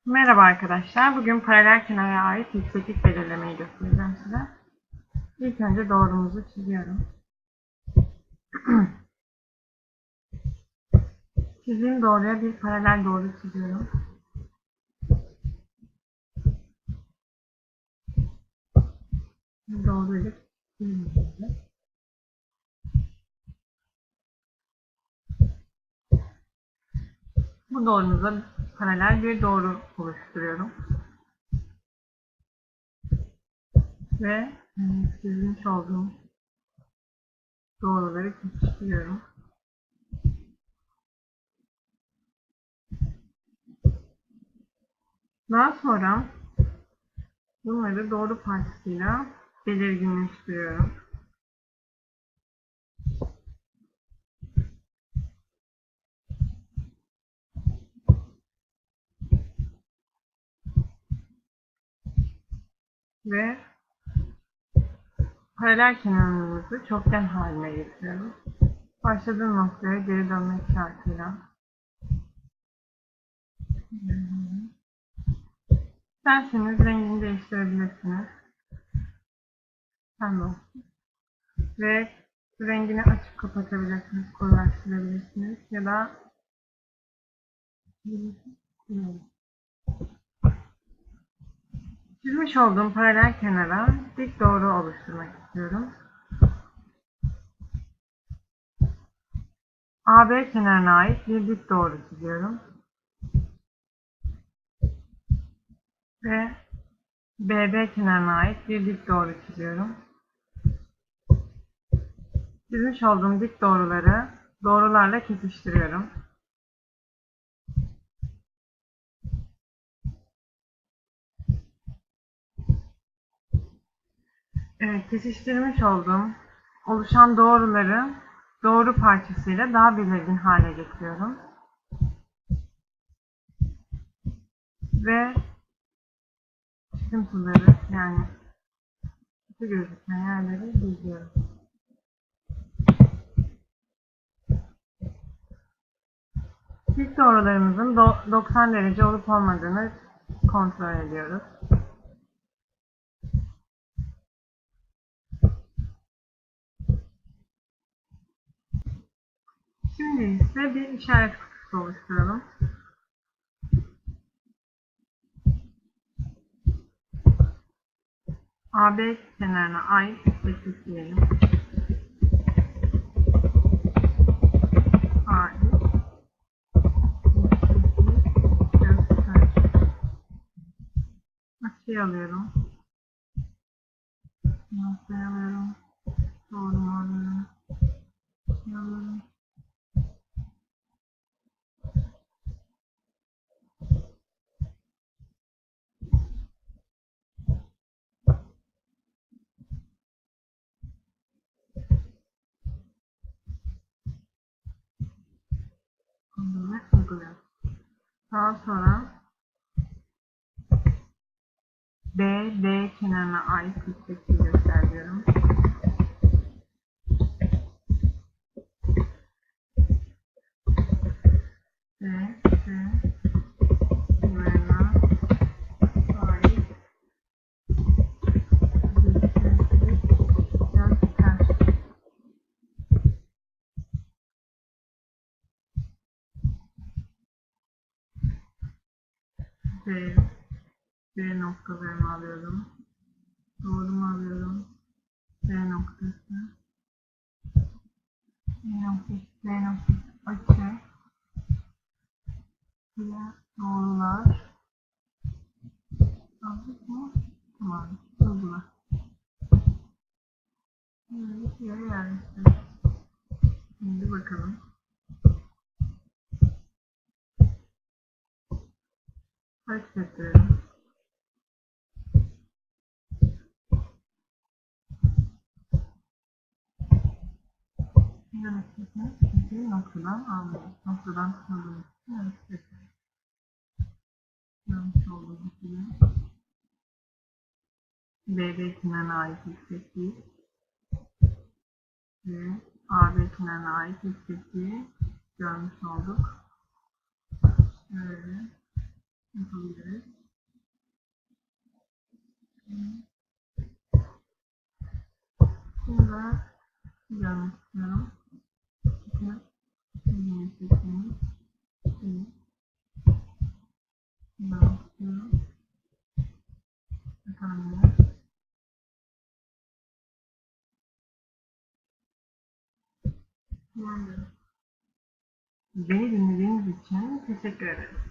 Merhaba arkadaşlar. Bugün paralel kenara ait yükseklik belirlemeyi göstereceğim size. İlk önce doğrumuzu çiziyorum. Çizdiğim doğruya bir paralel doğru çiziyorum. Doğruyla çizdiğim. Bu doğrumuza paralel bir doğru oluşturuyorum. Ve çizmiş olduğum doğruları kesiştiriyorum. Daha sonra bunları doğru parçasıyla belirginleştiriyorum. Ve paralel kenarlarımızı çokgen haline getiriyoruz. Başladığım noktaya geri dönmek şartıyla. İsterseniz rengini değiştirebilirsiniz. Pembe olsun. Ve rengini açıp kapatabilirsiniz, koyulaştırabilirsiniz ya da çizmiş olduğum paralel kenara dik doğru oluşturmak istiyorum. AB kenarına ait bir dik doğru çiziyorum. Ve BB kenarına ait bir dik doğru çiziyorum. Çizmiş olduğum dik doğruları doğrularla kesiştiriyorum. Evet, kesiştirmiş olduğum oluşan doğruları doğru parçasıyla daha belirgin hale getiriyorum. Ve çıkıntıları yani kötü gözüken yerleri gizliyorum. Dik doğrularımızın 90 derece olup olmadığını kontrol ediyoruz. Şimdi ise bir işaret kutusu oluşturalım. AB kenarına ait yükseklik diyelim. Ait yükseklik göster. Açıyı alıyorum. Noktayı alıyorum. Doğrumu alıyorum. Açıyı alıyorum. Ve uyguluyorum. Daha sonra BD kenarına ait yüksekliği göster diyorum. BD kenarına ait yükseklik göster. B, B noktalarını alıyorum. Doğrumu alıyorum. B noktası. B noktası. B noktası. Açı. Diğer doğrular. Aldık mı? Tamam. Uygula. Şimdi bir yere yerleştirdik. Şimdi bakalım. Hareket ettirelim. Hareketini bir noktadan alıyoruz. Noktadan tutmadığımız için hareket ediyoruz. Yanlış olduğu gibi. BB kenarına ait yüksekliği ve AB kenarına ait yüksekliği görmüş olduk. Şöyle yapabiliriz. Şimdi görmek istiyorum. Yeni seçeneği. Görmek istiyorum. Efendim. Yani beni dinlediğiniz için teşekkür ederim.